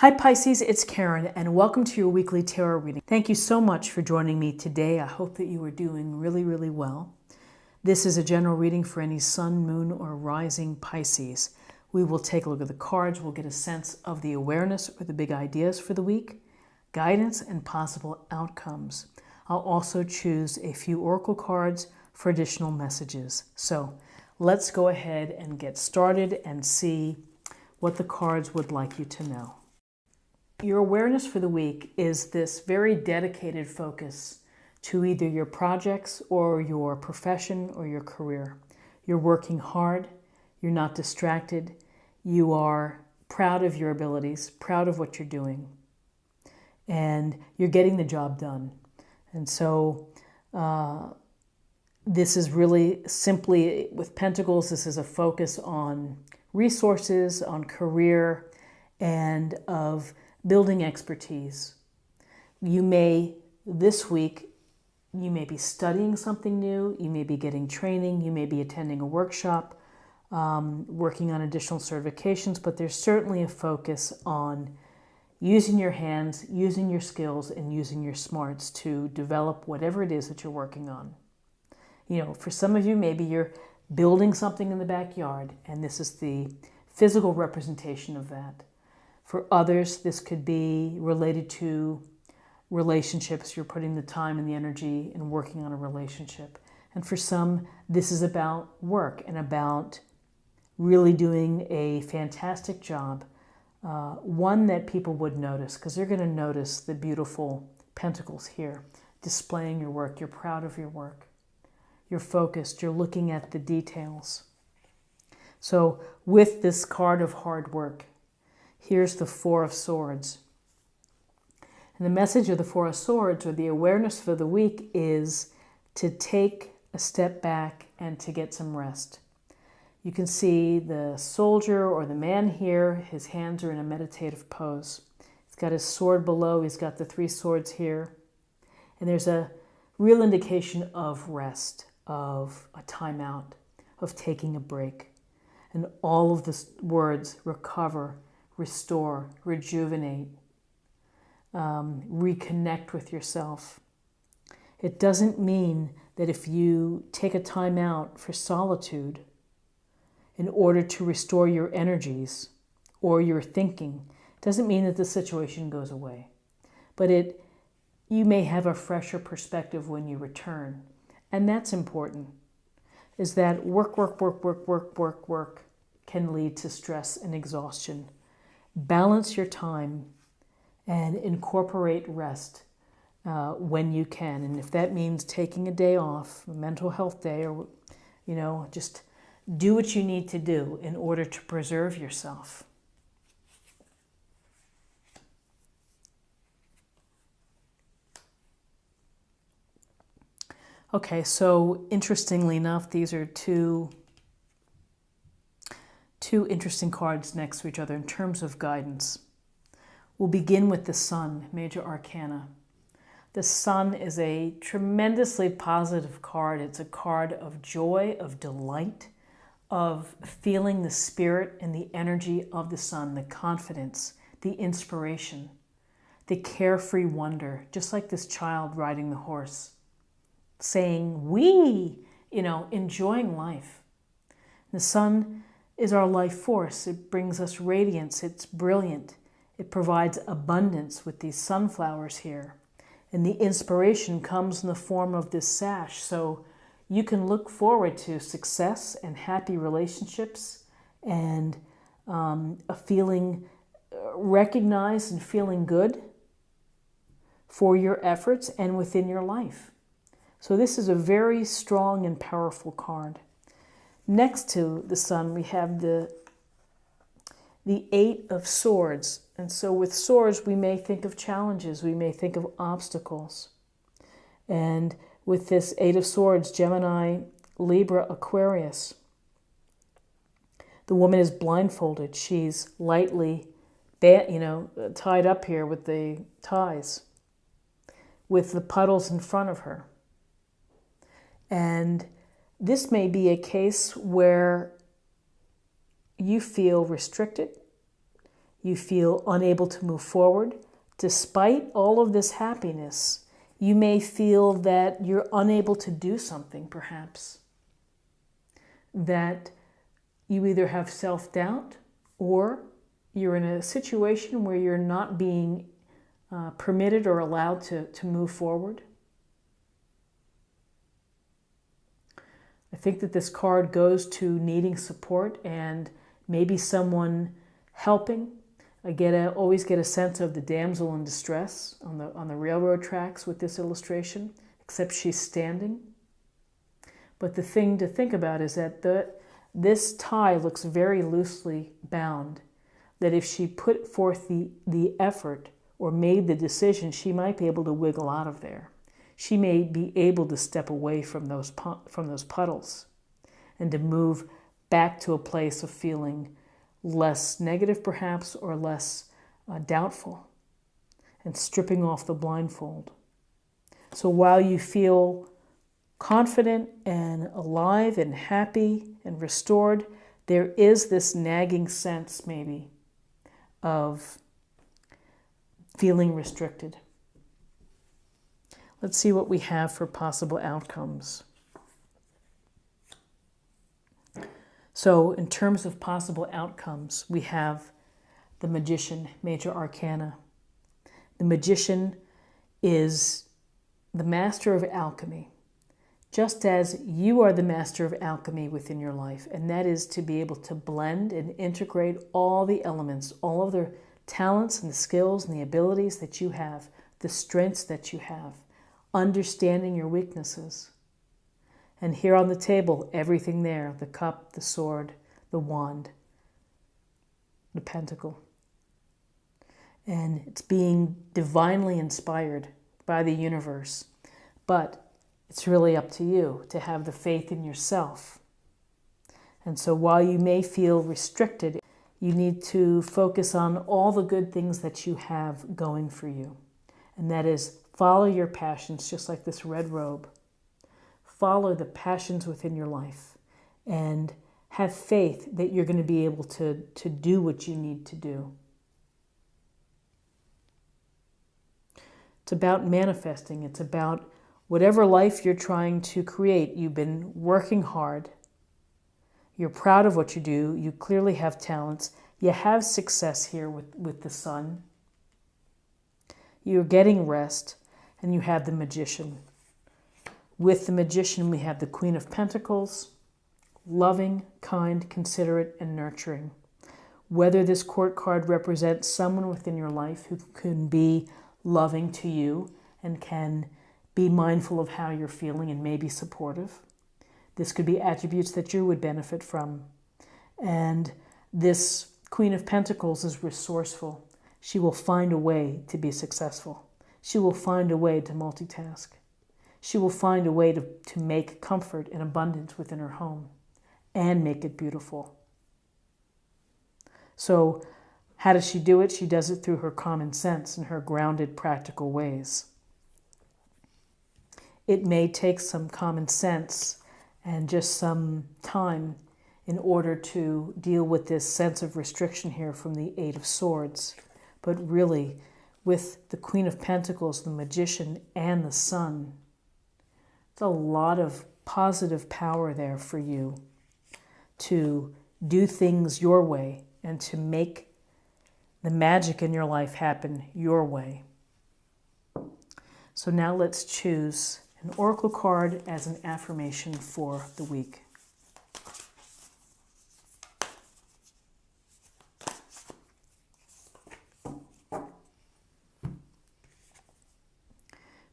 Hi Pisces, it's Karen and welcome to your weekly tarot reading. Thank you so much for joining me today. I hope that you are doing really well. This is a general reading for any sun, moon, or rising Pisces. We will take a look at the cards. We'll get a sense of the awareness or the big ideas for the week, guidance, and possible outcomes. I'll also choose a few oracle cards for additional messages. So let's go ahead and get started and see what the cards would like you to know. Your awareness for the week is this very dedicated focus to either your projects or your profession or your career. You're working hard, you're not distracted, you are proud of your abilities, proud of what you're doing, and you're getting the job done. And so this is really simply, with Pentacles, this is a focus on resources, on career, and of building expertise. You may, this week, you may be studying something new, you may be getting training, you may be attending a workshop, working on additional certifications, but there's certainly a focus on using your hands, using your skills, and using your smarts to develop whatever it is that you're working on. You know, for some of you, maybe you're building something in the backyard, and this is the physical representation of that. For others, this could be related to relationships. You're putting the time and the energy in working on a relationship. And for some, this is about work and about really doing a fantastic job. One that people would notice, because they're going to notice the beautiful pentacles here, displaying your work. You're proud of your work. You're focused. You're looking at the details. So with this card of hard work, here's the Four of Swords. And the message of the Four of Swords, or the awareness for the week, is to take a step back and to get some rest. You can see the soldier or the man here, his hands are in a meditative pose. He's got his sword below, he's got the three swords here. And there's a real indication of rest, of a timeout, of taking a break. And all of the words: recover, restore, rejuvenate, reconnect with yourself. It doesn't mean that if you take a time out for solitude in order to restore your energies or your thinking, it doesn't mean that the situation goes away. But you may have a fresher perspective when you return. And that's important, is that work can lead to stress and exhaustion. Balance your time and incorporate rest when you can. And if that means taking a day off, a mental health day, or, just do what you need to do in order to preserve yourself. Okay, so interestingly enough, these are two interesting cards next to each other in terms of guidance. We'll begin with the Sun, Major Arcana. The Sun is a tremendously positive card. It's a card of joy, of delight, of feeling the spirit and the energy of the sun, the confidence, the inspiration, the carefree wonder, just like this child riding the horse, saying, enjoying life. The sun is our life force. It brings us radiance. It's brilliant. It provides abundance with these sunflowers here. And the inspiration comes in the form of this sash. So you can look forward to success and happy relationships and a feeling recognized and feeling good for your efforts and within your life. So this is a very strong and powerful card. Next to the Sun, we have the Eight of Swords. And so with swords, we may think of challenges. We may think of obstacles. And with this Eight of Swords, Gemini, Libra, Aquarius, the woman is blindfolded. She's lightly, tied up here with the ties, with the puddles in front of her. And this may be a case where you feel restricted, You feel unable to move forward. Despite all of this happiness, you may feel that you're unable to do something, perhaps. That you either have self-doubt or you're in a situation where you're not being permitted or allowed to move forward. I think that this card goes to needing support and maybe someone helping. I always get a sense of the damsel in distress on the railroad tracks with this illustration, except she's standing. But the thing to think about is that this tie looks very loosely bound, that if she put forth the effort or made the decision, she might be able to wiggle out of there. She may be able to step away from those puddles and to move back to a place of feeling less negative, perhaps, or less doubtful, and stripping off the blindfold. So while you feel confident and alive and happy and restored, there is this nagging sense, maybe, of feeling restricted. Let's see what we have for possible outcomes. So in terms of possible outcomes, we have the Magician, Major Arcana. The Magician is the master of alchemy, just as you are the master of alchemy within your life, and that is to be able to blend and integrate all the elements, all of the talents and the skills and the abilities that you have, the strengths that you have, understanding your weaknesses. And here on the table, everything there, the cup, the sword, the wand, the pentacle. And it's being divinely inspired by the universe. But it's really up to you to have the faith in yourself. And so while you may feel restricted, you need to focus on all the good things that you have going for you. And that is, follow your passions, just like this red robe. Follow the passions within your life and have faith that you're going to be able to do what you need to do. It's about manifesting. It's about whatever life you're trying to create. You've been working hard. You're proud of what you do. You clearly have talents. You have success here with the sun. You're getting rest, and you have the Magician. With the Magician, we have the Queen of Pentacles, loving, kind, considerate, and nurturing. Whether this court card represents someone within your life who can be loving to you and can be mindful of how you're feeling and maybe supportive. This could be attributes that you would benefit from. And this Queen of Pentacles is resourceful. She will find a way to be successful. She will find a way to multitask. She will find a way to make comfort and abundance within her home and make it beautiful. So how does she do it? She does it through her common sense and her grounded, practical ways. It may take some common sense and just some time in order to deal with this sense of restriction here from the Eight of Swords. But really, with the Queen of Pentacles, the Magician, and the Sun, there's a lot of positive power there for you to do things your way and to make the magic in your life happen your way. So now let's choose an oracle card as an affirmation for the week.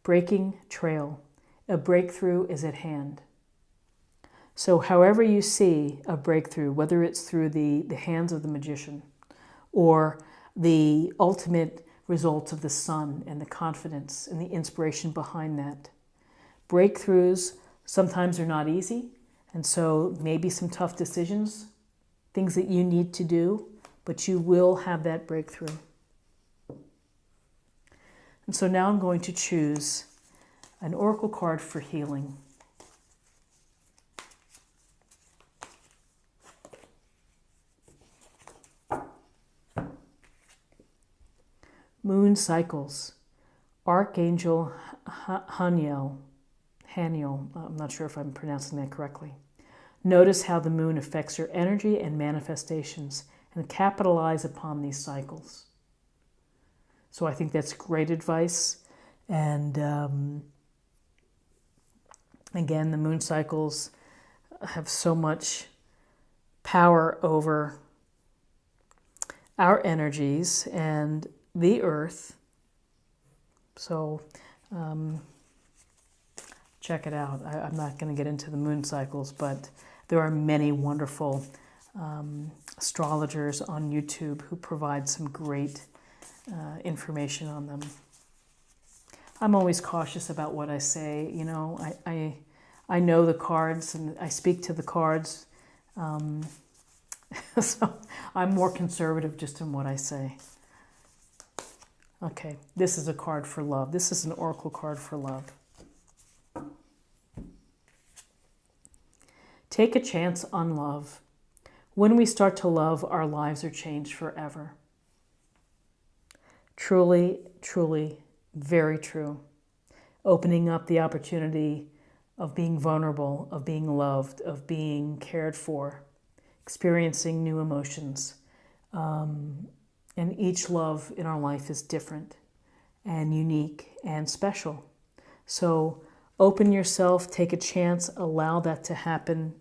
Breaking trail. A breakthrough is at hand. So however you see a breakthrough, whether it's through the hands of the Magician or the ultimate results of the sun and the confidence and the inspiration behind that, breakthroughs sometimes are not easy, and so maybe some tough decisions, things that you need to do, but you will have that breakthrough. And so now I'm going to choose an oracle card for healing. Moon cycles. Archangel Haniel, I'm not sure if I'm pronouncing that correctly. Notice how the moon affects your energy and manifestations and capitalize upon these cycles. So I think that's great advice. And again, the moon cycles have so much power over our energies and the earth. So check it out. I'm not going to get into the moon cycles, but there are many wonderful astrologers on YouTube who provide some great information on them. I'm always cautious about what I say. You know, I know the cards and I speak to the cards. So I'm more conservative just in what I say. Okay, this is a card for love. This is an oracle card for love. Take a chance on love. When we start to love, our lives are changed forever. Truly, truly, very true. Opening up the opportunity of being vulnerable, of being loved, of being cared for, experiencing new emotions. And each love in our life is different and unique and special. So open yourself, take a chance, allow that to happen.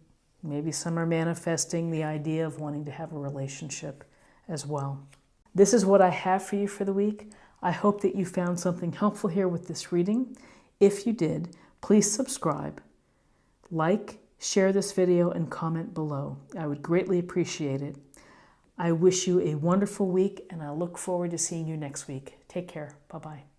Maybe some are manifesting the idea of wanting to have a relationship as well. This is what I have for you for the week. I hope that you found something helpful here with this reading. If you did, please subscribe, like, share this video, and comment below. I would greatly appreciate it. I wish you a wonderful week, and I look forward to seeing you next week. Take care. Bye-bye.